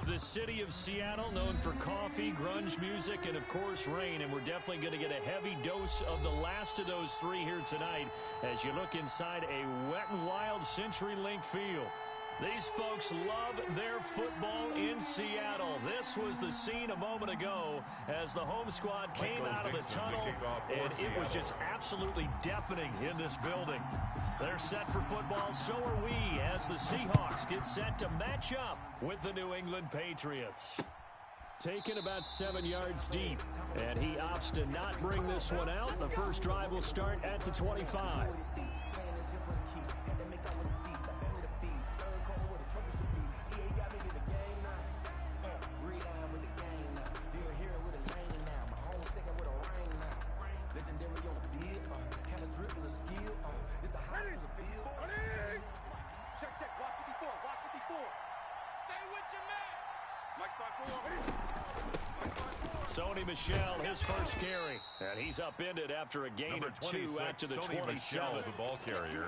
The city of Seattle, known for coffee, grunge music, and, of course, rain. And we're definitely going to get a heavy dose of the last of those three here tonight as you look inside a wet and wild CenturyLink field. These folks love their football in Seattle. This was the scene a moment ago as the home squad came out of the tunnel, and it was just absolutely deafening in this building. They're set for football, so are we, as the Seahawks get set to match up with the New England Patriots. Taken about 7 yards deep, and he opts to not bring this one out. The first drive will start at the 25. Sony Michel, his first carry. And he's upended after a gain of 2 out to the 27. The ball carrier.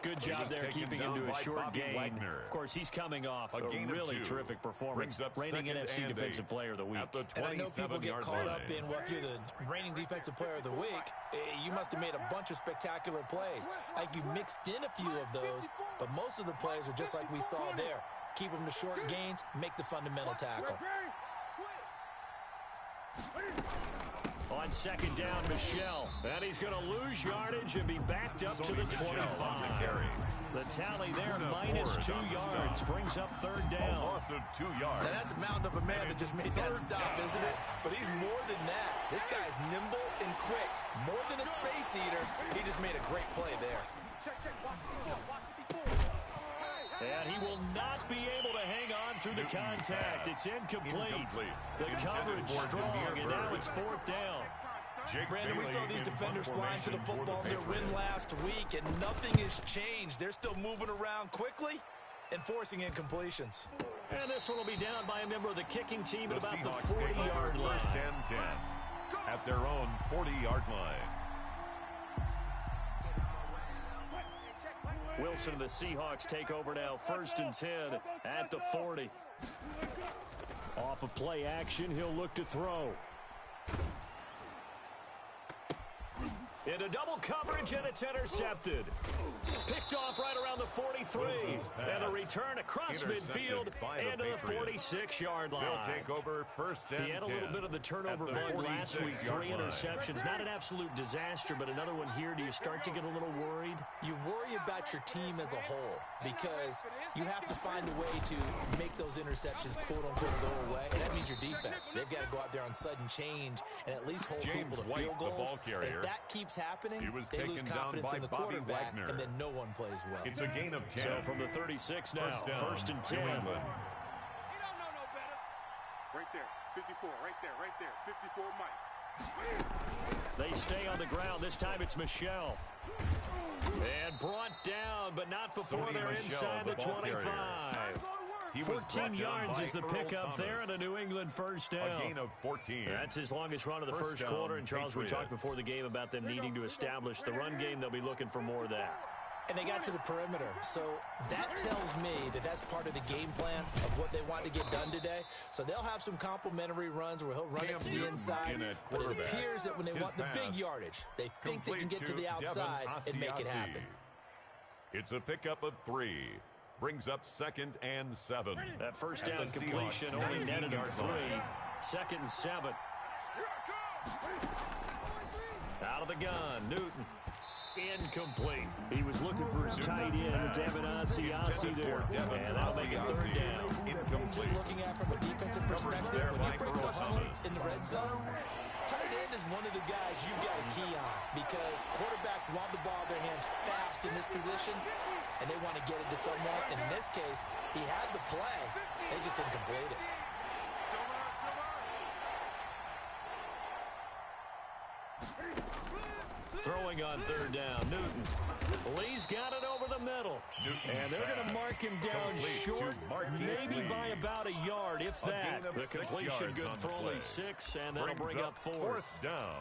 Good job there keeping him to a short gain. Of course, he's coming off a really terrific performance, reigning NFC Defensive Player of the Week. And I know people get caught up in, well, if you're the reigning Defensive Player of the Week, you must have made a bunch of spectacular plays. Like you mixed in a few of those, but most of the plays are just like we saw there. Keep them to short gains, make the fundamental tackle. On second down, Michel. And he's going to lose yardage and be backed up to the 25. The tally there, minus 2 yards, brings up third down. A loss of 2 yards. Now that's a mountain of a man that just made that stop, isn't it? But he's more than that. This guy's nimble and quick. More than a space eater, he just made a great play there. And he will not be able to hang on through the contact. It's incomplete. The coverage strong, and now it's fourth down. Brandon, we saw these defenders flying to the football in their win last week, and nothing has changed. They're still moving around quickly and forcing incompletions. And this one will be down by a member of the kicking team at about the 40-yard line. First and 10 at their own 40-yard line. Wilson and the Seahawks take over now, first and 10 at the 40. Off of play action, he'll look to throw. Into double coverage, and it's intercepted. Picked off right around the 43. And a return across midfield into the 46-yard line. They'll take over first and 10. He had a little bit of the turnover bug last week. 3 interceptions. Not an absolute disaster, but another one here. Do you start to get a little worried? You worry about your team as a whole because you have to find a way to make those interceptions, quote-unquote, go away. And that means your defense. They've got to go out there on sudden change and at least hold people to field goals. If that keeps happening, they lose confidence in the quarterback, and then no one plays well. It's a gain of 10. So from the 36 now, first and 10. Right there, 54, right there, 54, Mike. They stay on the ground. This time it's Michel. And brought down, but not before they're inside the 25. 14 yards is the pickup there, and a New England first down. A gain of 14. That's his longest run of the first quarter. And, Charles, we talked before the game about them needing to establish the run game. They'll be looking for more of that. And they got to the perimeter. So that tells me that that's part of the game plan of what they want to get done today. So they'll have some complimentary runs where he'll run it to the inside. But it appears that when they want the big yardage, they think they can get to the outside and make it happen. It's a pickup of 3. Brings up second and 7. That first down completion only netted him 3. Second and 7. Out of the gun, Newton. Incomplete. He was looking for his tight end, Devin Asiasi there. And that'll make it third down. Just looking at it from a defensive perspective, when you break the huddle in the red zone, tight end is one of the guys you've got to key on because quarterbacks want the ball in their hands fast in this position, and they want to get it to someone. And in this case, he had the play. They just didn't complete it. Throwing on third down, Newton. Lee's got it over the middle. And they're going to mark him down short, maybe by about a yard, if that. The completion good for only 6, and that'll bring up fourth down.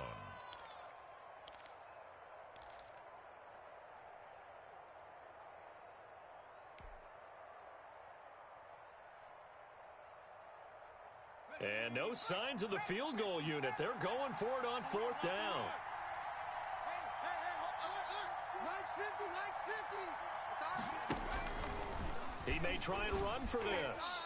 And no signs of the field goal unit. They're going for it on fourth down. He may try and run for this.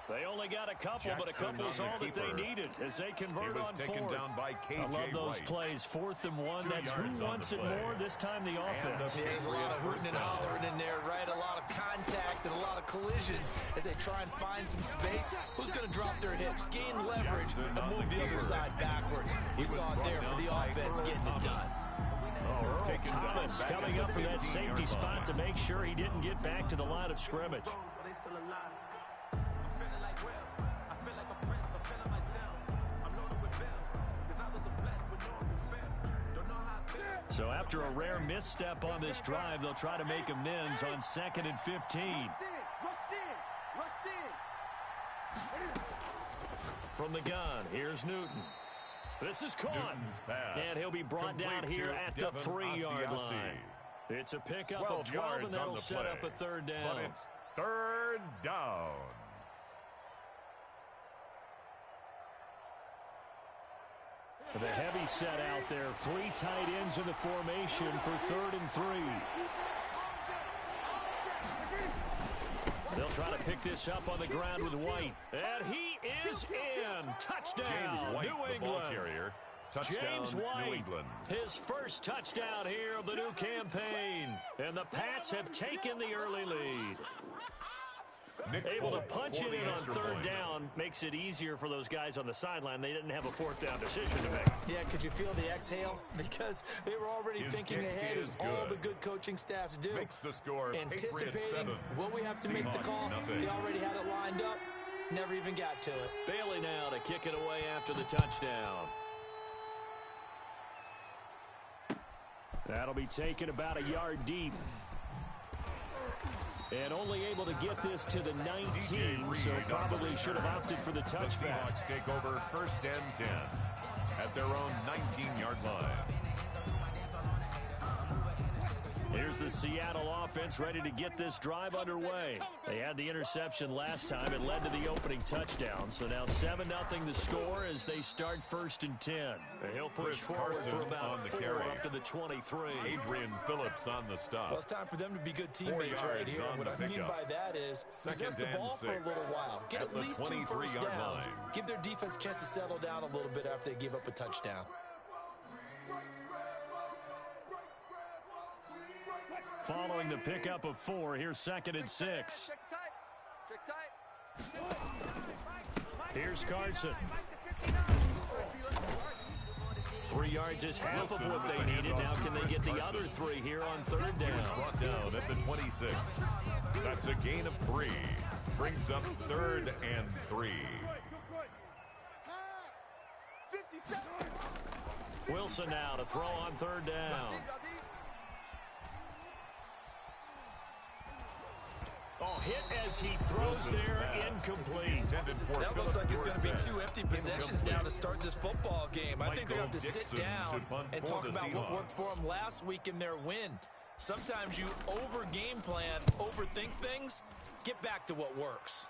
They only got a couple, but a couple is all that they needed as they convert on fourth. I love those plays. 4th and 1. That's who wants it more. This time the offense. Yeah, there's a lot of hooting and hollering in there, right? A lot of contact and a lot of collisions as they try and find some space. Who's going to drop their hips, gain leverage, and move the other side backwards? We saw it there for the offense getting it done. Oh, Earl Thomas coming up for that safety spot to make sure he didn't get back to the line of scrimmage. So after a rare misstep on this drive, they'll try to make amends on 2nd and 15. From the gun, here's Newton. This is caught, and he'll be brought down here at the 3-yard line. It's a pickup of 12, and that'll set up a third down. But it's third down. The heavy set out there. 3 tight ends in the formation for 3rd and 3. They'll try to pick this up on the ground with White. And he is in. Touchdown, James White, New the ball England. carrier. Touchdown, James White, New England. his first touchdown here of the new campaign. And the Pats have taken the early lead. Able to punch it in on 3rd down makes it easier for those guys on the sideline. They didn't have a 4th down decision to make. Yeah, could you feel the exhale? Because they were already thinking ahead, as all the good coaching staffs do. Makes the score. Anticipating, will we have to make the call? They already had it lined up. Never even got to it. Bailey now to kick it away after the touchdown. That'll be taken about a yard deep. And only able to get this to the 19, so probably should have opted for the touchback. The Seahawks take over 1st and 10 at their own 19-yard line. Here's the Seattle offense ready to get this drive underway. They had the interception last time. It led to the opening touchdown. So now 7-0 the score as they start 1st and 10. He'll push forward for about 4 up to the 23. Adrian Phillips on the stop. Well, it's time for them to be good teammates right here. What I mean by that is possess the ball for a little while. Get at least 2 first downs. Give their defense a chance to settle down a little bit after they give up a touchdown. Following the pickup of 4, here's 2nd and 6. Here's Carson. 3 yards is half of what they needed. Now can they get the other 3 here on 3rd down? He was brought down at the 26. That's a gain of 3. Brings up 3rd and 3. Wilson now to throw on 3rd down. Oh, hit as he throws there, incomplete. That looks like it's going to be 2 empty possessions now to start this football game. I think they're going to have to sit down and talk about what worked for them last week in their win. Sometimes you over-game plan, overthink things. Get back to what works.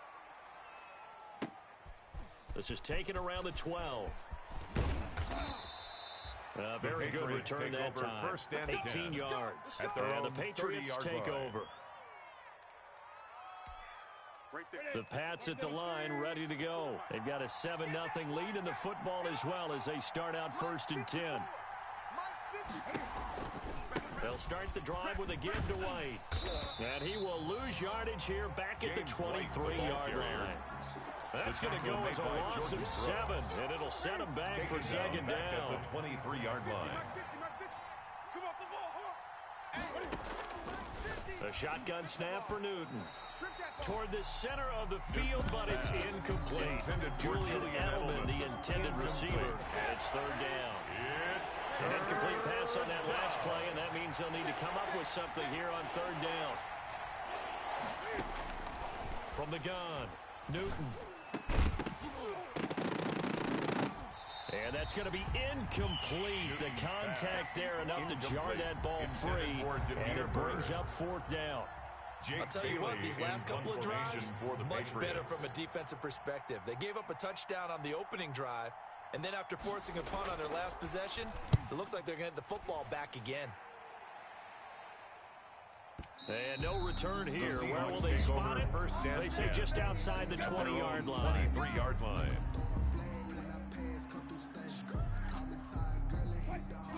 This is taken around the 12. Very good return that time. 18 yards. And the Patriots take over. The Pats at the line, ready to go. They've got a 7-0 lead in the football as well as they start out 1st and 10. They'll start the drive with a give to White. And he will lose yardage here back at the 23-yard line. That's going to go as a loss of 7, and it'll set him back for 2nd down. At the 23-yard line. A shotgun snap for Newton. Toward the center of the field, but it's incomplete. Julian Edelman, the intended receiver, and it's 3rd down. An incomplete pass on that last play, and that means they'll need to come up with something here on 3rd down. From the gun, Newton. And that's going to be incomplete. The contact there enough to jar that ball free, and it brings up 4th down. I'll tell you what, these last couple of drives, much better from a defensive perspective. They gave up a touchdown on the opening drive, and then after forcing a punt on their last possession, it looks like they're going to get the football back again. And no return here. Where will they spot it? They say just outside the 20-yard line. 23-yard line.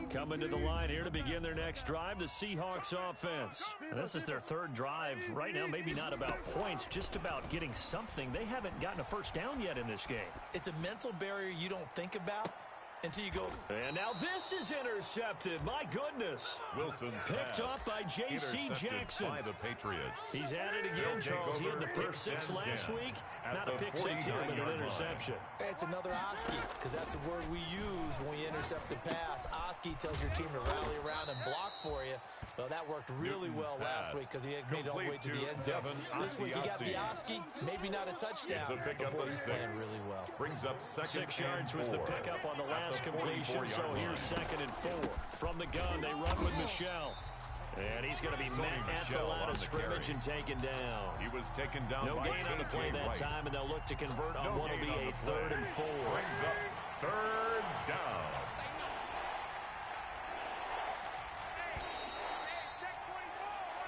Coming to the line here to begin their next drive, the Seahawks offense. And this is their third drive. Right now, maybe not about points, just about getting something. They haven't gotten a first down yet in this game. It's a mental barrier you don't think about until you go. And now this is intercepted. My goodness. Wilson's picked up by J.C. Jackson. By the Patriots. He's at it again, Charles. He had the pick six last week. Not a pick six here, but an interception. Hey, it's another Oski, because that's the word we use when we intercept a pass. Oski tells your team to rally around and block for you. Well, that worked really well last week because he had made it all the way to the end zone. This week he got the Oski, maybe not a touchdown, but boy, he's playing really well. Brings up 6 yards was the pickup on the last completion, so here's 2nd and 4. From the gun, they run with Michel. And he's going to be met at the line of scrimmage and taken down. He was taken down. No gain on the play that time, and they'll look to convert on what will be a 3rd and 4. Brings up 3rd down.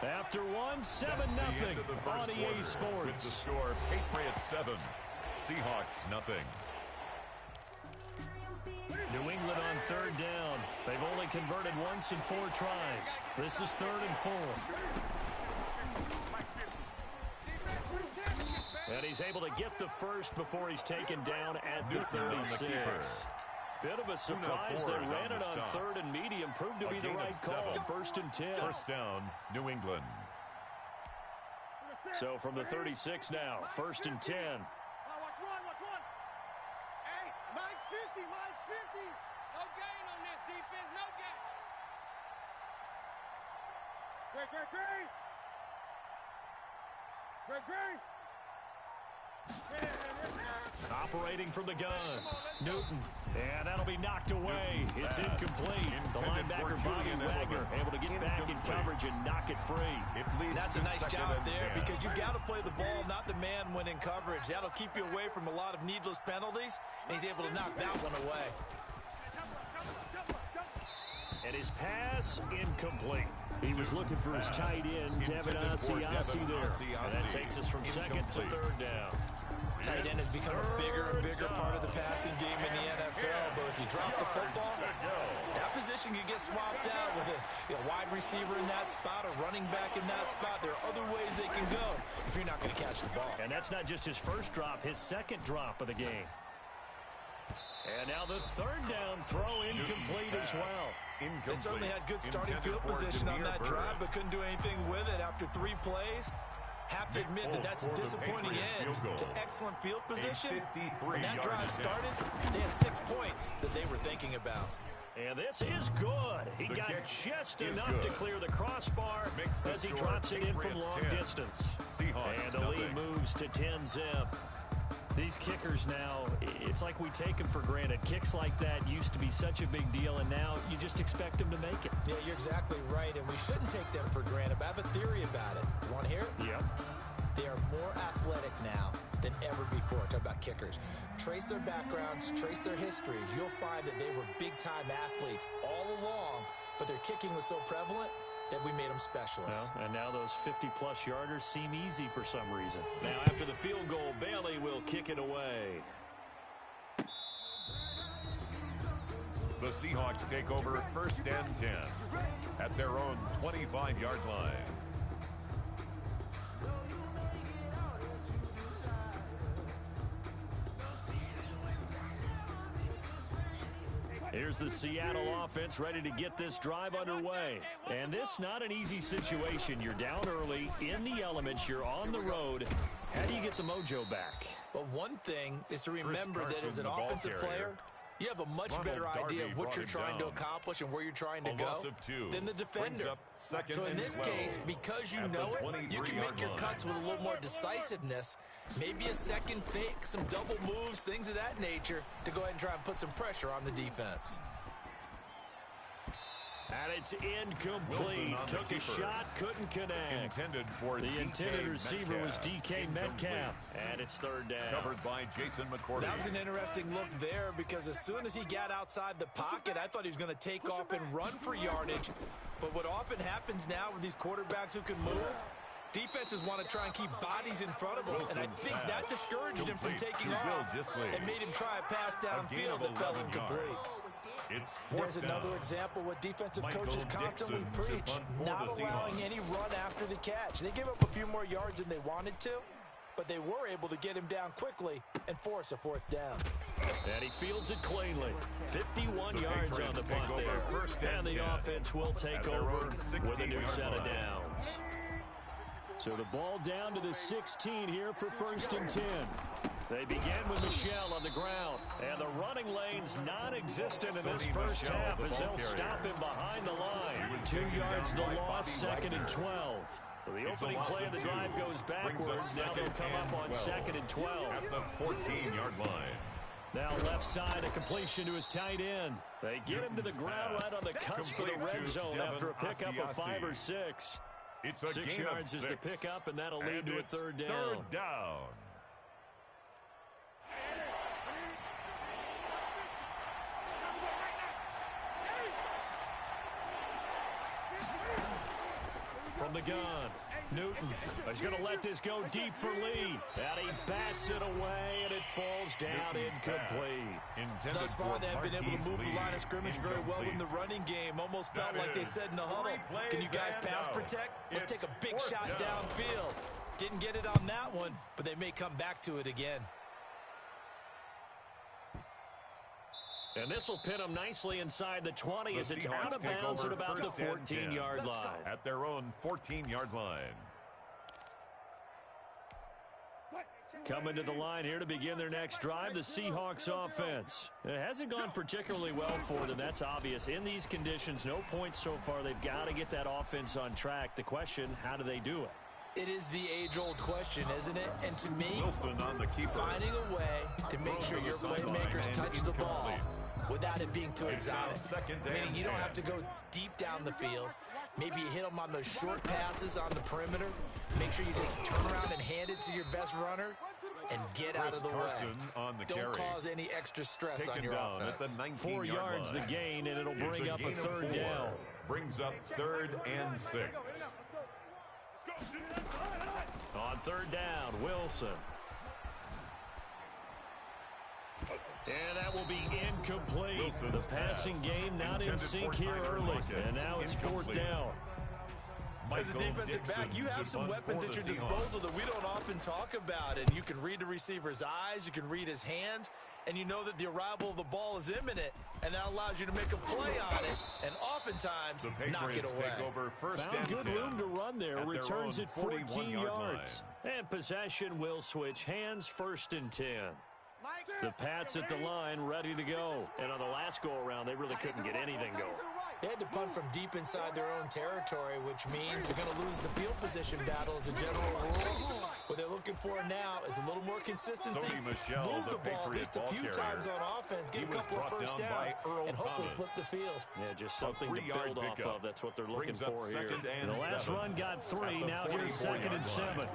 After 7-0 on EA Sports. With the score, Patriots 7, Seahawks nothing. New England on 3rd down. They've only converted once in 4 tries. This is 3rd and 4. And he's able to get the first before he's taken down at the 36. Bit of a surprise. They ran it on 3rd and medium. Proved to be the right call. 1st and 10. First down, New England. So from the 36 now, 1st and 10. Watch one. Hey, Mike's 50. No gain on this defense. No gain. Great. Operating from the gun, Newton, and that'll be knocked away. It's incomplete. The linebacker, Bobby Wagner, able to get back in coverage and knock it free. That's a nice job there because you've got to play the ball, not the man when in coverage. That'll keep you away from a lot of needless penalties, and he's able to knock that one away. And his pass, incomplete. He was looking for his tight end, Devin Asiasi there. And that takes us from 2nd to 3rd down. Tight end has become a bigger and bigger part of the passing game in the NFL, but if you drop the football, that position can get swapped out with a wide receiver in that spot, a running back in that spot. There are other ways they can go if you're not going to catch the ball. And that's not just his first drop, his 2nd drop of the game. And now the 3rd down throw incomplete as well. They certainly had good starting field position on that drive, but couldn't do anything with it after 3 plays. Have to admit that that's a disappointing end to excellent field position. When that drive started, they had 6 points that they were thinking about. And this is good. He got just enough to clear the crossbar as he drops it in from long distance. And the lead moves to 10-zip. These kickers now, it's like we take them for granted. Kicks like that used to be such a big deal, and now you just expect them to make it. Yeah, you're exactly right, and we shouldn't take them for granted. But I have a theory about it. You want to hear it? Yep. They are more athletic now than ever before. Talk about kickers. Trace their backgrounds, trace their histories. You'll find that they were big-time athletes all along, but their kicking was so prevalent that we made them specialists. Well, and now those 50-plus yarders seem easy for some reason. Now, after the field goal, Bailey will kick it away. The Seahawks take over 1st and 10 at their own 25-yard line. Here's the Seattle offense ready to get this drive underway. And this not an easy situation. You're down early, in the elements, you're on the road. How do you get the mojo back? Well, one thing is to remember that as an offensive player, you have a much better idea of what you're trying to accomplish and where you're trying to go than the defender. So in this case, because you know it, you can make your cuts with a little more decisiveness, maybe a second fake, some double moves, things of that nature, to go ahead and try and put some pressure on the defense. And it's incomplete. Took a shot, couldn't connect. The intended receiver was DK Metcalf. And it's third down. Covered by Jason McCourty. That was an interesting look there because as soon as he got outside the pocket, I thought he was going to take off and run for yardage. But what often happens now with these quarterbacks who can move, defenses want to try and keep bodies in front of him, and I think that discouraged him from taking off and made him try a pass downfield that fell incomplete. There's another example what defensive coaches constantly preach, not allowing any run after the catch. They gave up a few more yards than they wanted to, but they were able to get him down quickly and force a fourth down. And he fields it cleanly. 51 yards on the punt there. And the offense will take over with a new set of downs. So the ball down to the 16 here for 1st and 10. They begin with Michel on the ground. And the running lane's non-existent in this first half as they'll stop him behind the line. 2 yards the loss, 2nd and 12. So the opening play of the drive goes backwards. Now they'll come up on 2nd and 12. At the 14-yard line. Now left side, a completion to his tight end. They get him to the ground right on the cusp of the red zone after a pickup of 5 or 6. It's a 6 yards is the pickup, and that'll lead to a third down. Third down. From the gun, Newton is going to let this go deep for Lee. And he bats it away, and it falls down incomplete. Thus far, they have been able to move the line of scrimmage very well in the running game. Almost felt like they said in the huddle, can you guys pass protect? Let's take a big shot downfield. Didn't get it on that one, but they may come back to it again. And this will pin them nicely inside the 20 as it's out of bounds at about the 14-yard line. At their own 14-yard line. Coming to the line here to begin their next drive, the Seahawks offense. It hasn't gone particularly well for them. That's obvious. In these conditions, no points so far. They've got to get that offense on track. The question, how do they do it? It is the age-old question, isn't it? And to me, Wilson on the keeper. Finding a way to make sure your playmakers touch the ball without it being too exotic. Meaning you don't have to go deep down the field. Maybe you hit them on those short passes on the perimeter. Make sure you just turn around and hand it to your best runner and get out of the way. Don't cause any extra stress on your offense. 4 yards the gain, and it'll bring up a third down. Brings up 3rd and 6. On 3rd down, Wilson. And that will be incomplete. The passing game not in sync here early. And now it's 4th down. As a defensive back, you have some weapons at your disposal that we don't often talk about. And you can read the receiver's eyes, you can read his hands, and you know that the arrival of the ball is imminent, and that allows you to make a play on it, and oftentimes knock it away. Found good room to run there. Returns at 14 yards. And possession will switch hands, 1st and 10. The Pats at the line, ready to go. And on the last go-around, they really couldn't get anything going. They had to punt from deep inside their own territory, which means they're going to lose the field position battle as a general rule. What they're looking for now is a little more consistency. Move the ball at least a few times on offense, get a couple of first downs, and hopefully flip the field. Yeah, just something to build off of. That's what they're looking for here. The last run got 3. Now here's 2nd and 7.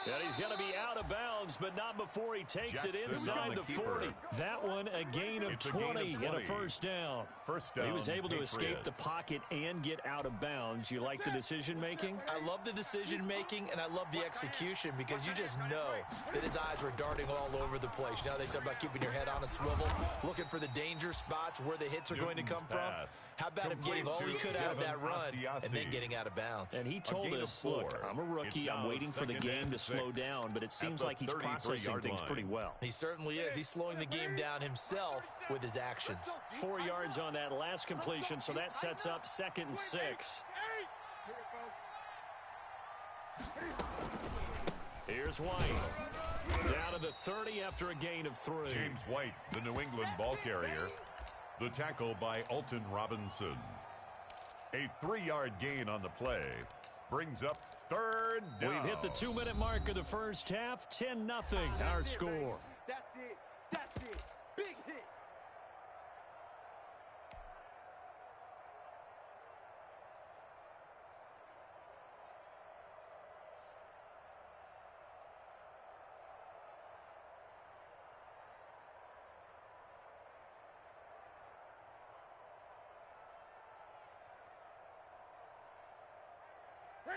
And he's going to be out of bounds, but not before he takes it inside the 40. That one, a gain of 20 and a first down. He was able to escape the pocket and get out of bounds. You like the decision-making? I love the decision-making, and I love the execution because you just know that his eyes were darting all over the place. You know, they talk about keeping your head on a swivel, looking for the danger spots where the hits are going to come from. How about him getting all he could out of that run and then getting out of bounds? And he told us, look, I'm a rookie. I'm waiting for the game to slow down, but it seems like he's processing things pretty well. He certainly is. He's slowing the game down himself with his actions. 4 yards on that last completion, so that sets up 2nd and 6. Here's White. Down to the 30 after a gain of 3. James White, the New England ball carrier. The tackle by Alton Robinson. A 3-yard gain on the play. Brings up third down. We've hit the 2-minute mark of the first half. 10-0 our score. That's it. That's it. Big hit.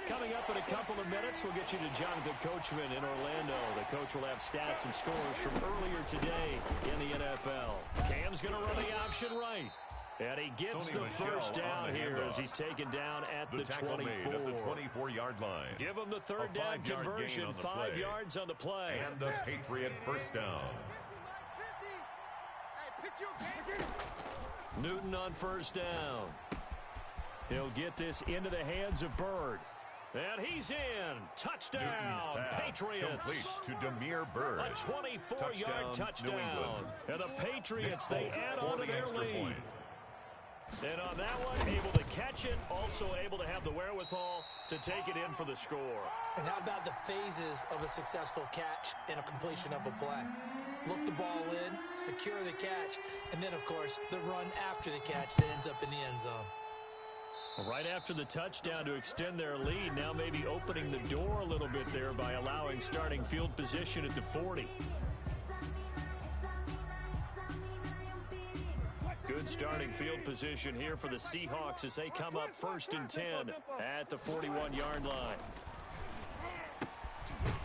Coming up in a couple of minutes, we'll get you to Jonathan Coachman in Orlando. The coach will have stats and scores from earlier today in the NFL. Cam's going to run the option right. And he gets the first down here as he's taken down at the 24. At the 24-yard line. Give him the third down conversion, 5 yards on the play. And the Patriot first down. 50, Mike, 50. Hey, pick your game. Newton on first down. He'll get this into the hands of Bird. And he's in. Touchdown, Patriots. Complete to Demir Bird. A 24-yard touchdown. And the Patriots, they add on to their lead. And on that one, able to catch it, also able to have the wherewithal to take it in for the score. And how about the phases of a successful catch and a completion of a play? Look the ball in, secure the catch, and then, of course, the run after the catch that ends up in the end zone. Right after the touchdown to extend their lead, now maybe opening the door a little bit there by allowing starting field position at the 40. Good starting field position here for the Seahawks as they come up 1st and 10 at the 41-yard line.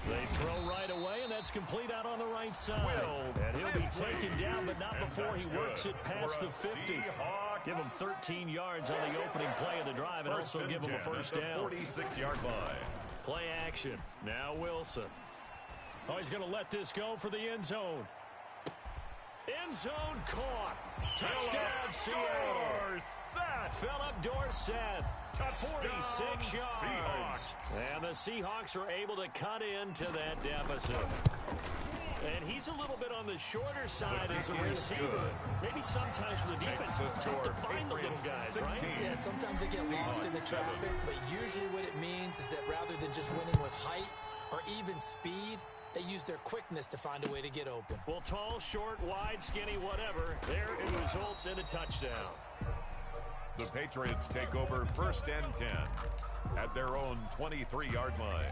They throw right away, and that's complete out on the right side. And he'll be taken down, but not before he works it past the 50. Give him 13 yards on the opening play of the drive, and also give him a first down. 46-yard line. Play action. Now Wilson. Oh, he's going to let this go for the end zone. End zone caught. Touchdown, Seattle. Philip Dorsett. 46 yards. And the Seahawks are able to cut into that deficit. And he's a little bit on the shorter side as a receiver. Maybe sometimes for the defense, it's tough to find the little guys, right? Yeah, sometimes they get lost in the traffic, but usually what it means is that rather than just winning with height or even speed, they use their quickness to find a way to get open. Well, tall, short, wide, skinny, whatever. There it results in a touchdown. The Patriots take over 1st and 10 at their own 23-yard line.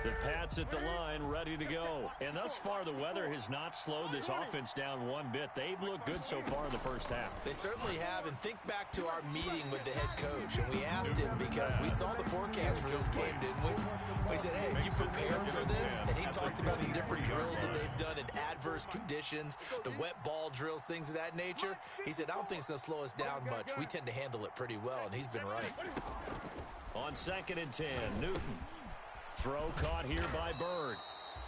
The Pats at the line, ready to go. And thus far, the weather has not slowed this offense down one bit. They've looked good so far in the first half. They certainly have. And think back to our meeting with the head coach. And we asked him, because we saw the forecast for this game, didn't we? We said, hey, have you prepared for this? And he talked about the different drills that they've done in adverse conditions, the wet ball drills, things of that nature. He said, I don't think it's going to slow us down much. We tend to handle it pretty well, and he's been right. On 2nd and 10, Newton. Throw caught here by Bird.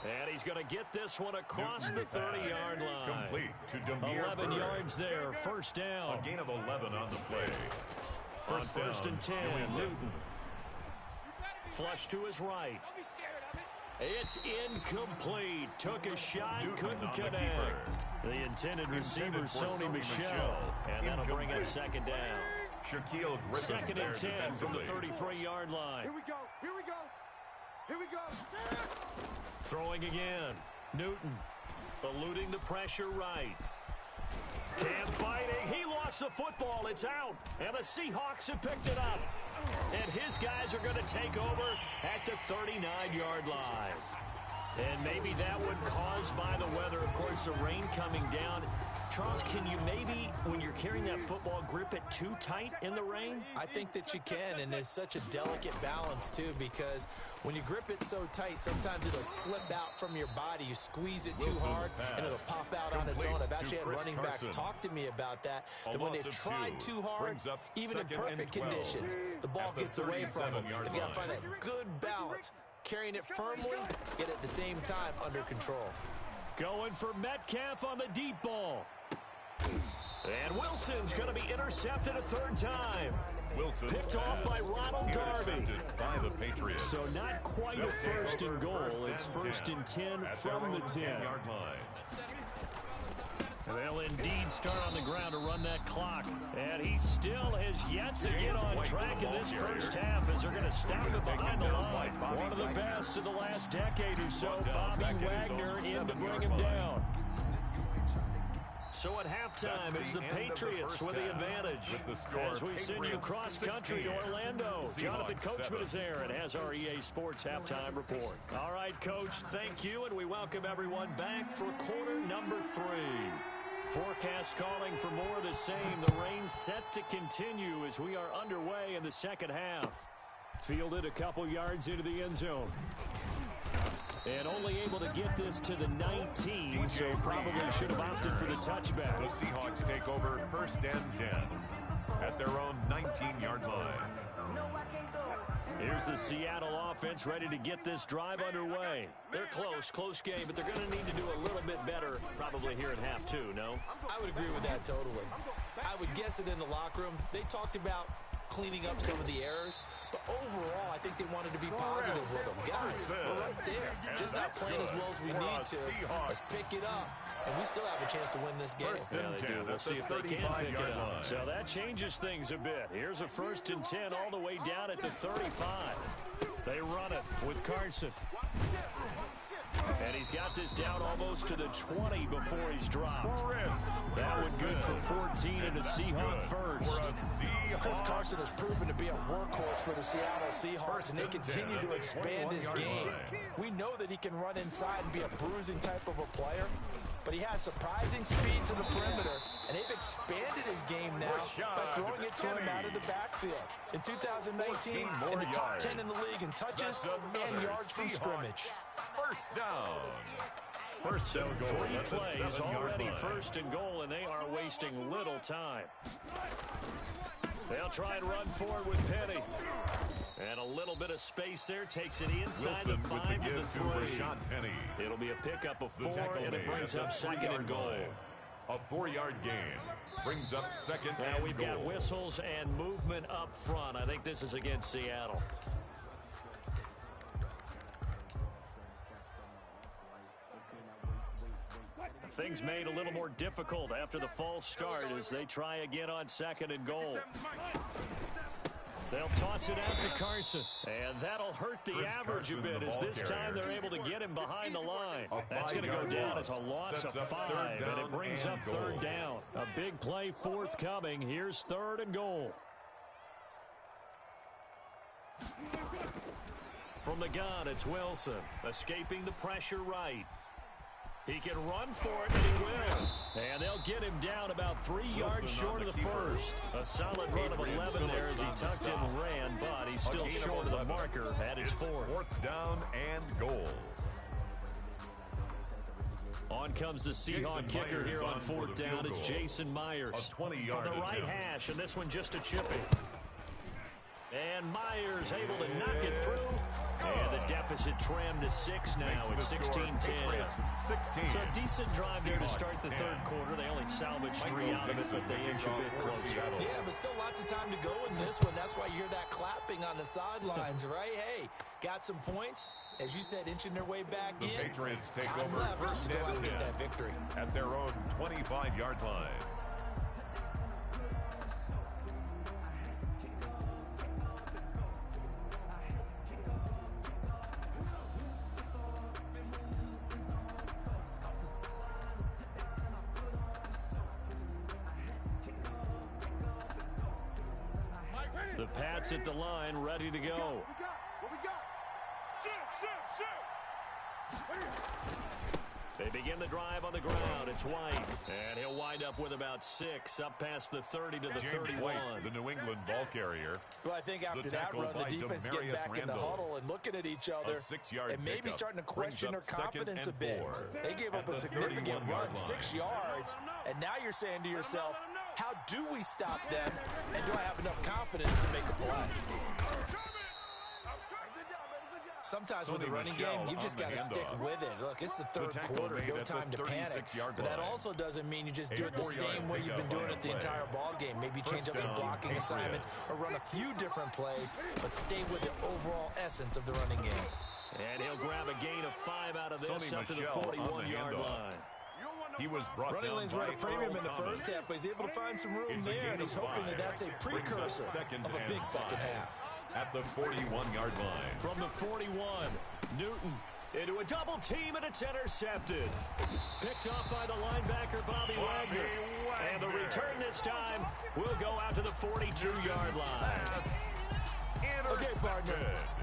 And he's going to get this one across the 30-yard line. Complete to Demir 11 Bird. yards there, first down. A gain of 11 on the play. On 1st and 10, Newton. Flush to his right. Don't be scared of it. It's incomplete. Took a shot, Newton couldn't on the connect. keeper. The intended receiver, Sony Michel. And that'll bring up 2nd down. Shaquille Griffin 2nd and 10 from the 33-yard line. Here we go. Here we go. Here we go. Throwing again. Newton eluding the pressure right. Cam fighting. He lost the football. It's out. And the Seahawks have picked it up. And his guys are going to take over at the 39-yard line. And maybe that one caused by the weather. Of course, the rain coming down. Charles, can you maybe, when you're carrying that football, grip it too tight in the rain? I think that you can, and it's such a delicate balance, too, because when you grip it so tight, sometimes it'll slip out from your body. You squeeze it too hard, and it'll pop out on its own. I've actually had running backs talk to me about that, that when they've tried too hard, even in perfect conditions, the ball gets away from them. They've got to find that good balance, carrying it firmly, yet at the same time under control. Going for Metcalf on the deep ball. And Wilson's going to be intercepted a 3rd time. Wilson picked off by Ronald Darby. By the Patriots. So not quite a 1st and goal. It's 1st and 10 from the 10. Yard line. They'll indeed start on the ground to run that clock. And he still has yet to get on track in this first half as they're going to stop him behind the line. One of the best of the last decade or so, Bobby Wagner in to bring him down. So at halftime, it's the Patriots with the advantage. As we send you cross-country to Orlando, Jonathan Coachman is there and has our EA Sports halftime report. All right, Coach, thank you, and we welcome everyone back for quarter number 3. Forecast calling for more of the same. The rain set to continue as we are underway in the second half. Fielded a couple yards into the end zone. And only able to get this to the 19, so probably should have opted for the touchback. The Seahawks take over first and 10 at their own 19-yard line. Here's the Seattle offense ready to get this drive underway. They're close game, but they're going to need to do a little bit better probably here at half 2, no? I would agree with that totally. I would guess it in the locker room. They talked about cleaning up some of the errors, but overall, I think they wanted to be positive with them. Guys, we're right there. Just not playing as well as we need to. Let's pick it up, and we still have a chance to win this game. Yeah, they do. We'll see if they can pick it up. So that changes things a bit. Here's a 1st and 10 all the way down at the 35. They run it with Carson. And he's got this down almost to the 20 before he's dropped. That one good for 14 and a Seahawk first. Chris Carson has proven to be a workhorse for the Seattle Seahawks, and they continue to expand his game. We know that he can run inside and be a bruising type of a player, but he has surprising speed to the perimeter, and they've expanded his game now by throwing it to him out of the backfield. In 2019, in the top 10 in the league in touches and yards from scrimmage. First down. So 3 plays already 1st and goal, and they are wasting little time. They'll try and run forward with Penny. And a little bit of space there. Takes it inside Wilson the 5 to the 3. Penny. It'll be a pickup of 4, and it brings up 2nd and goal. A 4-yard gain brings up 2nd now and we've goal. got whistles and movement up front. I think this is against Seattle. Things made a little more difficult after the false start as they try again on 2nd and goal. They'll toss it out to Carson, and that'll hurt the average a bit as this time they're able to get him behind the line. That's going to go down as a loss of 5, and it brings up 3rd down. A big play forthcoming. Here's 3rd and goal. From the gun, it's Wilson, escaping the pressure right. He can run for it, and he will. And they'll get him down about 3 yards short of the first. A solid run of 11 there as he tucked and ran, but he's still short of the marker at his 4th. 4th down and goal. On comes the Seahawk kicker here on 4th down. It's Jason Myers from the right hash, and this one just a chipping. And Myers able to knock it through. And the deficit trimmed to 6 now. It's 16-10. So a decent drive there to start the 3rd quarter. They only salvaged 3 out of it, but they inch a bit closer. Yeah, but still lots of time to go in this one. That's why you hear that clapping on the sidelines, right? Hey, got some points. As you said, inching their way back in. The Patriots take time over left first to go out and and get 10 that victory. at their own 25-yard line. The Pats at the line, ready to go. What we got? Shoot! They begin the drive on the ground. It's White, and he'll wind up with about 6 up past the 30 to the James 31. White, the New England ball carrier. Well, I think after that run, the defense getting back in the huddle and looking at each other and maybe starting to question their confidence a bit. They gave up a significant run, 6 yards, and now you're saying to yourself, how do we stop them, and do I have enough confidence to make a play? Sometimes with the running game, you've just got to stick with it. Look, it's the 3rd quarter, no time to panic. But that also doesn't mean you just do it the same way you've been doing it the entire ball game. Maybe change up some blocking assignments or run a few different plays, but stay with the overall essence of the running game. And he'll grab a gain of 5 out of this up to the 41-yard line. You don't want He was brought Running down lanes by were at a premium Earl in the Thomas. first half, but he's able to find some room It's a there, gain and he's of hoping that 5. that's a Brings up precursor second of a and big second 5 half. at the 41-yard line. From the 41, Newton into a double team, and it's intercepted. Picked up by the linebacker, Bobby Wagner. And the return this time will go out to the 42-yard line. Okay, partner,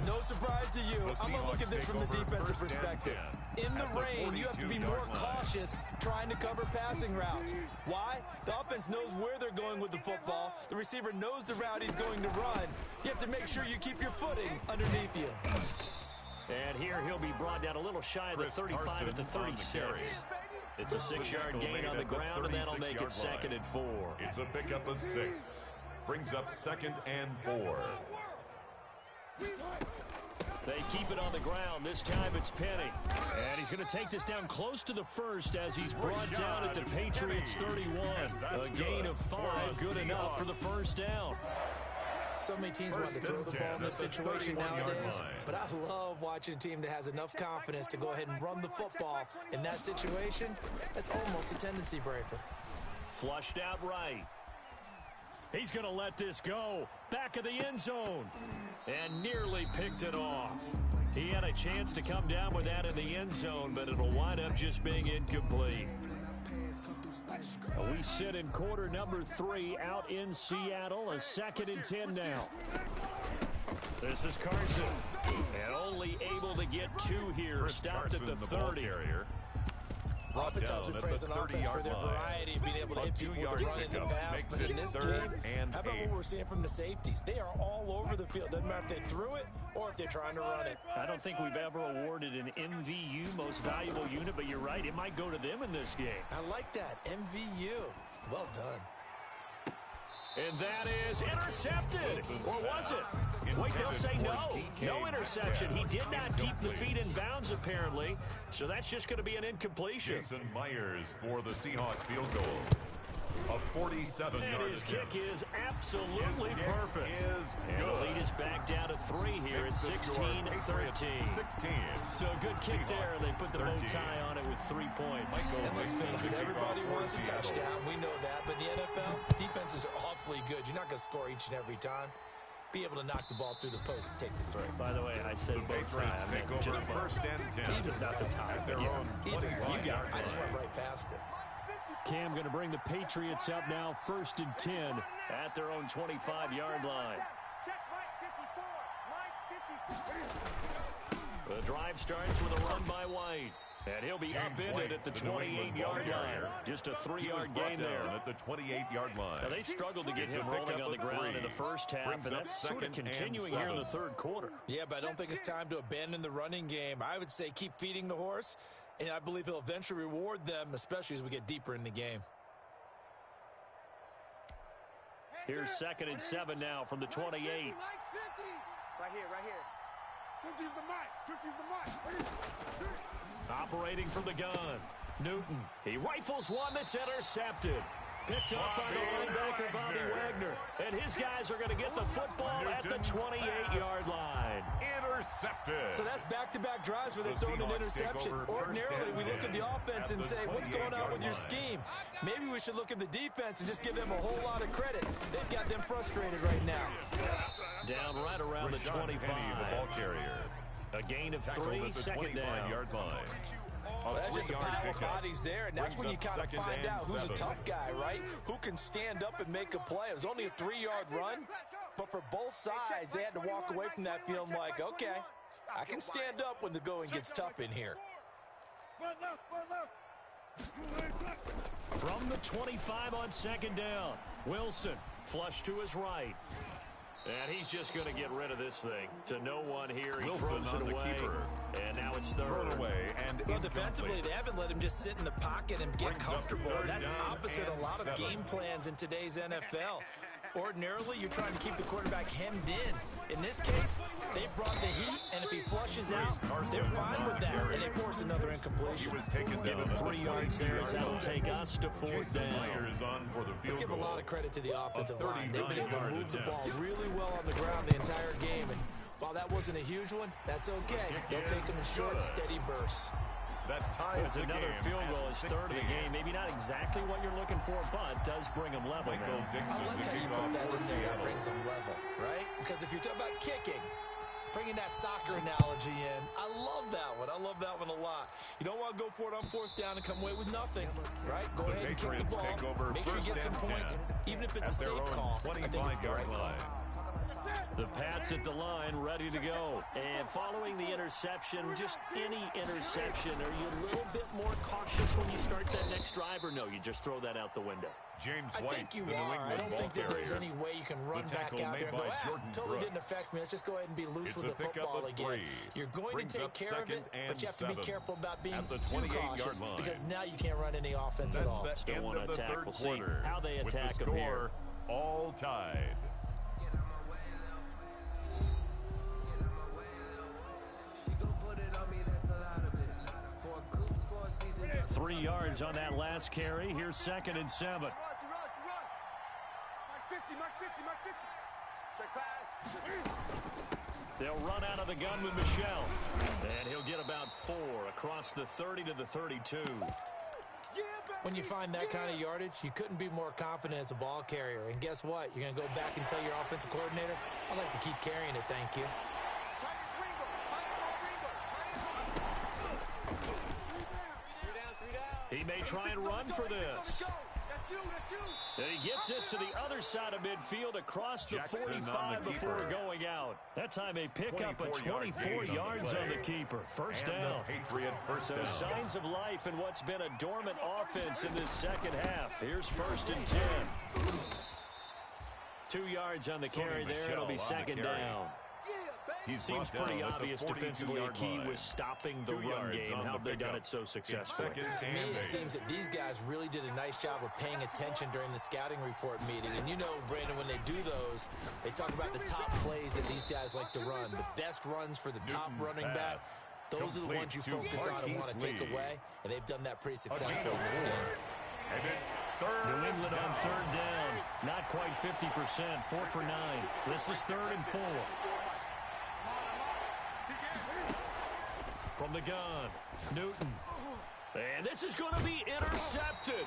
no surprise to you. I'm going to look at this from the defensive perspective. In the rain, you have to be more cautious trying to cover passing routes. Why? The offense knows where they're going with the football. The receiver knows the route he's going to run. You have to make sure you keep your footing underneath you. And here he'll be brought down a little shy of the 35 at the 36. It's a 6-yard gain on the ground, and that'll make it 2nd and 4. It's a pickup of 6. Brings up 2nd and 4. They keep it on the ground. This time it's Penny. And he's going to take this down close to the first as he's brought down at the Patriots 31. A gain of 5, good enough for the first down. So many teams want to throw the ball in this situation nowadays, but I love watching a team that has enough confidence to go ahead and run the football. In that situation, that's almost a tendency breaker. Flushed out right. He's going to let this go. Back of the end zone. And nearly picked it off. He had a chance to come down with that in the end zone, but it'll wind up just being incomplete. We sit in quarter number 3 out in Seattle. A 2nd and 10 now. This is Carson. And only able to get 2 here. Stopped at the 30. Oftentimes we praise an offense for their variety of being able to hit people with the run and the pass, but in this game, how about what we're seeing from the safeties? They are all over the field. Doesn't matter if they threw it or if they're trying to run it. I don't think we've ever awarded an MVU, most valuable unit, but you're right, it might go to them in this game. I like that, MVU. Well done. And that is intercepted. Or was it? Wait, they'll say no. No interception. He did not keep the feet in bounds, apparently. So that's just going to be an incompletion. Jason Myers for the Seahawks field goal. A 47-yard And his kick is absolutely perfect. And the lead is back down to 3 here at 16-13. 16. So a good kick there. They put the bow tie on it with 3 points. And let's face it, everybody wants a touchdown. We know that. But in the NFL, defenses are awfully good. You're not going to score each and every time. Be able to knock the ball through the post and take the throw. By the way, I said bow tie. I meant just first and 10. Even not the tie. At their own Either. You got it. I line. just went right past it. Cam going to bring the Patriots up now 1st and 10 at their own 25-yard line. Check Mike 54. The drive starts with a run by White. And he'll be upended at the 28-yard line. Just a 3-yard gain there. At the 28-yard line. Now, they struggled to get him rolling on the ground in the first half, and that's sort of continuing here in the 3rd quarter. Yeah, but I don't think it's time to abandon the running game. I would say keep feeding the horse, and I believe he'll eventually reward them, especially as we get deeper in the game. Here's 2nd and 7 now from the 28. Right here, right here. 50's the mic. 50's the mic. Operating from the gun. Newton. He rifles one that's intercepted. Picked up by the linebacker, Bobby Wagner. And his guys are going to get the football at the 28-yard line. Intercepted. So that's back-to-back drives where they've thrown an interception. Ordinarily, we look at the offense and say, what's going on with your scheme? Maybe we should look at the defense and just give them a whole lot of credit. They've got them frustrated right now. Down right around the 25. The ball carrier. A gain of 3, 2nd down. Yard line. Well, that's just a pile of bodies there, and that's when you kind of find out who's a tough guy, right? Who can stand up and make a play. It was only a 3-yard run, but for both sides, they had to walk away from that feeling like, okay, I can stand up when the going gets tough in here. From the 25 on 2nd down, Wilson flush to his right. And he's just going to get rid of this thing to no one here. He throws it away, and now it's 3rd. Well, defensively, they haven't let him just sit in the pocket and get comfortable. And that's opposite a lot of game plans in today's NFL. Ordinarily, you're trying to keep the quarterback hemmed in. In this case, they brought the heat, and if he flushes out, they're fine with that, and they force another incompletion. Give him 3 yards there as that'll take us to 4th down. Let's give a lot of credit to the offensive line. They've been able to move the ball really well on the ground the entire game, and while that wasn't a huge one, that's okay. They'll take them in short, steady bursts. That ties the another game field goal at is third of the 16. game. Maybe not exactly what you're looking for, but does bring them level. I love how you put that in there. It brings them level, right? Because if you're talking about kicking, bringing that soccer analogy in, I love that one. I love that one a lot. You don't want to go for it on fourth down and come away with nothing, right? Go ahead and kick the ball. Make sure you get some points. Even if it's a safe call, I think it's the right call. The Pats at the line, ready to go. And following the interception, just any interception, are you a little bit more cautious when you start that next drive, or no, you just throw that out the window? James I White, think you the New are. I England don't ball think that there's carrier. any way you can run back tackle out there and go, made by Jordan totally Brooks. didn't affect me. Let's just go ahead and be loose It's with a the pickup football of again. 3. You're going Brings to take up care of it, second but you have to be 7 careful about being at the too 28-yard cautious line. because now you can't run any offense at That's all. the end want of to the attack. third We'll see quarter. how they with attack the them here. score all tied. 3 yards on that last carry. Here's 2nd and 7. Max 50, Max 50, Max 50. Check pass. They'll run out of the gun with Michelle. And he'll get about 4 across the 30 to the 32. When you find that kind of yardage, you couldn't be more confident as a ball carrier. And guess what? You're going to go back and tell your offensive coordinator, I'd like to keep carrying it, thank you. He may try and run for this. And he gets this to the other side of midfield across the Jackson 45 before keeper. going out. That time a pickup of 24 gain on yards the on the play. keeper. First And down. the Patriot first So down. signs of life in what's been a dormant offense in this second half. Here's 1st and 10. 2 yards on the carry there. It'll be Michel on the 2nd carry. down. He's Seems brought pretty down at the obvious defensively. A 42-yard key line. was stopping the 2 run yards game. on How the have they done pickup. it so It's successfully? 2nd To me, and it 8. seems that these guys really did a nice job of paying attention during the scouting report meeting. And you know, Brandon, when they do those, they talk about the top plays that these guys like to run, the best runs for the top Newton's running back. pass. Those are the ones you Complete to focus on and want to Marquise take Lee. away, and they've done that pretty A successfully gain in this of 4. game. And it's third New England on down. 3rd down. Not quite 50%. 4 for 9. This is 3rd and 4. From the gun, Newton. And this is going to be intercepted.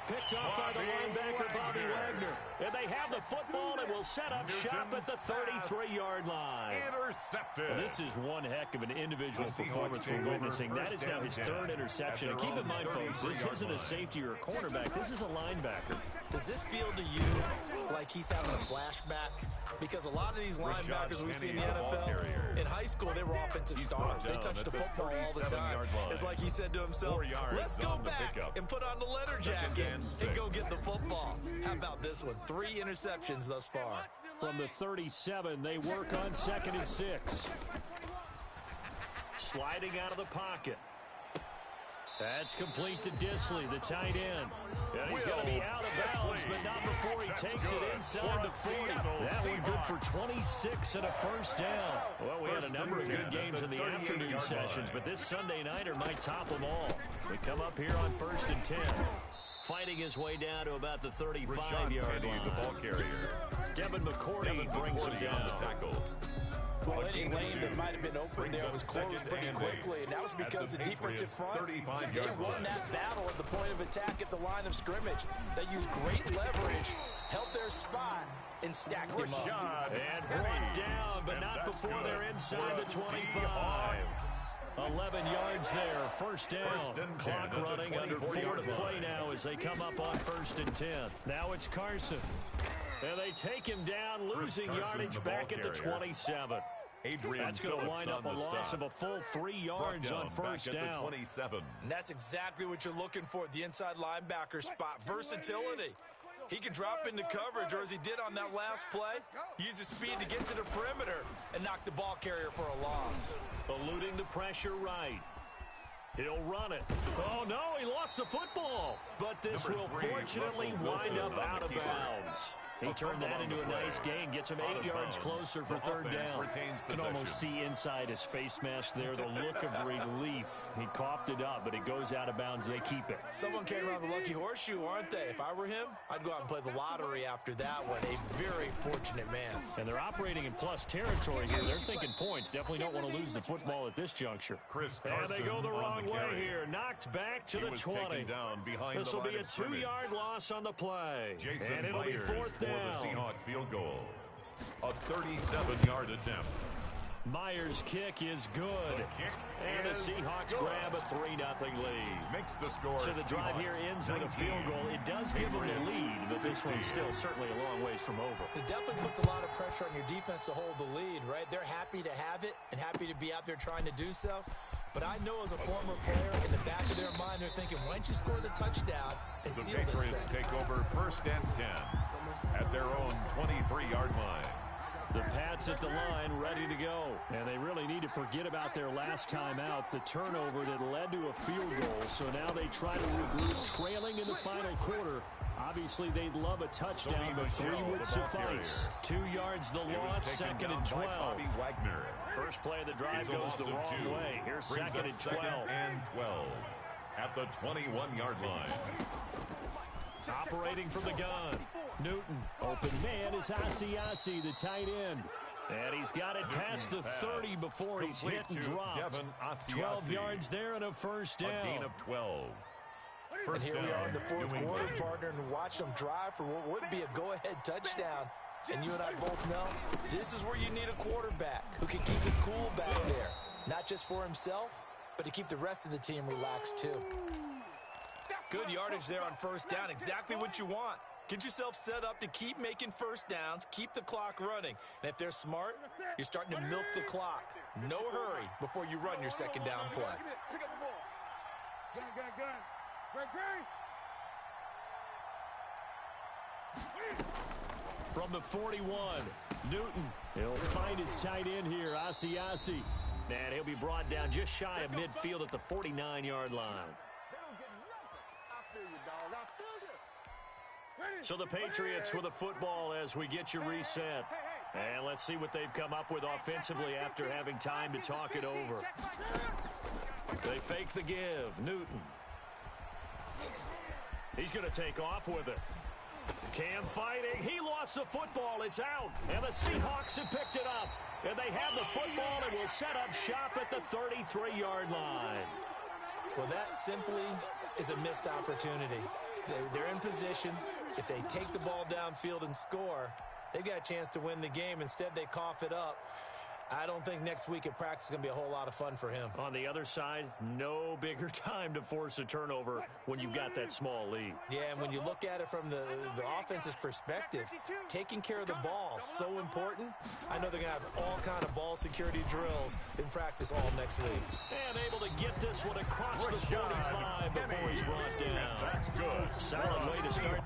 Picked up by the linebacker, Bobby Wagner. And they have the football and will set up shop at the 33-yard line. Intercepted. Well, this is one heck of an individual The Seahawks performance take we're over witnessing. That is first now down his 10 3rd interception. at And their keep in own mind, folks, this 33-yard isn't a line. safety or a cornerback. This is a linebacker. Does this feel to you like he's having a flashback? Because a lot of these linebackers we see in the Penny, the ball NFL, carrier. in high school, they were offensive He's stars. brought They down touched at the the football all the time. 37-yard line. It's like he said to himself, 4 yards let's go on the back pickup. and put on the leather 2nd jacket and and go 6. get the football. How about this one? 3 interceptions thus far. From the 37, they work on 2nd and 6. Sliding out of the pocket. That's complete to Disley, the tight end. And he's going to be out of bounds, but not before he takes it inside the 40. That one good for 26 and a first down. Well, we had a number of good games in the afternoon sessions, but this Sunday nighter might top them all. We come up here on 1st and 10. Fighting his way down to about the 35-yard line. The ball carrier. Devin McCourty brings him down. on the tackle. Well, any lane that might have been open there was closed pretty quickly, and that was because the defensive front, they won that battle at the point of attack at the line of scrimmage. They used great leverage, held their spot, and stacked him up. And brought down, but not before they're inside the 25. 11 yards there, first down. Clock running, under 4 to play now as they come up on 1st and 10. Now it's Carson. And they take him down, losing yardage back at the 27. That's going to wind up a loss of a full 3 yards on first down. 27. And that's exactly what you're looking for at the inside linebacker spot. Versatility. He can drop into coverage, or as he did on that last play, use his speed to get to the perimeter and knock the ball carrier for a loss. Eluding the pressure right. He'll run it. Oh, no, he lost the football. But this will fortunately wind up out of bounds. He turned that into a nice gain. Gets him 8 yards closer for third down. Can almost see inside his face mask there the look of relief. He coughed it up, but it goes out of bounds. They keep it. Someone came around the lucky horseshoe, aren't they? If I were him, I'd go out and play the lottery after that one. A very fortunate man. And they're operating in plus territory here. They're thinking points. Definitely don't want to lose the football at this juncture. And they go the wrong way here. Knocked back to the 20. This will be a 2-yard loss on the play. And it'll be fourth down. For the Seahawk field goal. A 37-yard attempt. Myers' kick is good. And the Seahawks grab a 3-0 lead. Makes the score. So the drive here ends with a field goal. It does give them the lead, but this one's still certainly a long ways from over. It definitely puts a lot of pressure on your defense to hold the lead, right? They're happy to have it and happy to be out there trying to do so. But I know as a former player, in the back of their mind, they're thinking, why don't you score the touchdown and seal this thing? The Patriots take over 1st and 10 at their own 23-yard line. The Pats at the line, ready to go. And they really need to forget about their last time out, the turnover that led to a field goal. So now they try to regroup, trailing in the final quarter. Obviously, they'd love a touchdown, but 3 would suffice. 2 yards the loss, 2nd and 12. First play of the drive goes the wrong way. Here's 2nd and 12. 2nd and 12 at the 21-yard line. Operating from the gun. Newton, open man is Asiasi, the tight end. And he's got it past the 30 before he's hit and dropped. 12 yards there and a first down. A gain of 12. And here we are in the fourth quarter, partner, and watch them drive for what would be a go-ahead touchdown. And you and I both know this is where you need a quarterback who can keep his cool back there. Not just for himself, but to keep the rest of the team relaxed too. Good yardage there on first down. Exactly what you want. Get yourself set up to keep making first downs, keep the clock running. And if they're smart, you're starting to milk the clock. No hurry before you run your second down play. Pick up the ball. Gun. From the 41, Newton. He'll find his tight end here, Asiasi. And he'll be brought down just shy of midfield at the 49-yard line. So the Patriots with a football as we get you reset. And let's see what they've come up with offensively after having time to talk it over. They fake the give. Newton. He's going to take off with it. Cam fighting. He lost the football. It's out. And the Seahawks have picked it up. And they have the football and will set up shop at the 33-yard line. Well, that simply is a missed opportunity. They're in position. If they take the ball downfield and score, they've got a chance to win the game. Instead, they cough it up. I don't think next week at practice is going to be a whole lot of fun for him. On the other side, no bigger time to force a turnover when you've got that small lead. Yeah, and when you look at it from the offense's perspective, taking care of the ball is so important. I know they're going to have all kind of ball security drills in practice all next week. And able to get this one across the 45 before he's brought down. And that's good. Solid way to start.